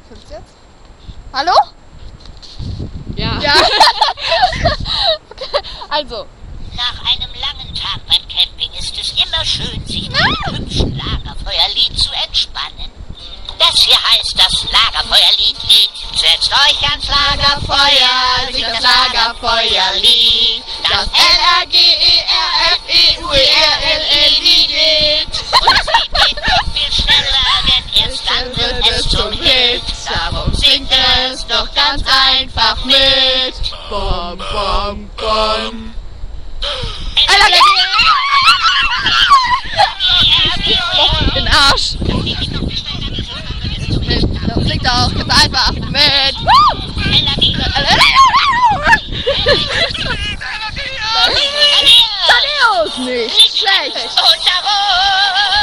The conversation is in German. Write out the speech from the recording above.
Stimmt's jetzt? Hallo? Ja. Ja. Okay, also. Nach einem langen Tag beim Camping ist es immer schön, sich mit einem hübschen Lagerfeuerlied zu entspannen. Das hier heißt das Lagerfeuerlied. Setzt euch ans Lagerfeuer, singt das Lagerfeuerlied. Das Lagerfeuerlied. Und das Lied geht noch viel schneller, denn erst dann wird es zum Hit. Darum singt es doch ganz einfach mit. Bom, bom, bom. Den Arsch. Singt doch ganz einfach mit. Tadeus nicht schlecht. Und darum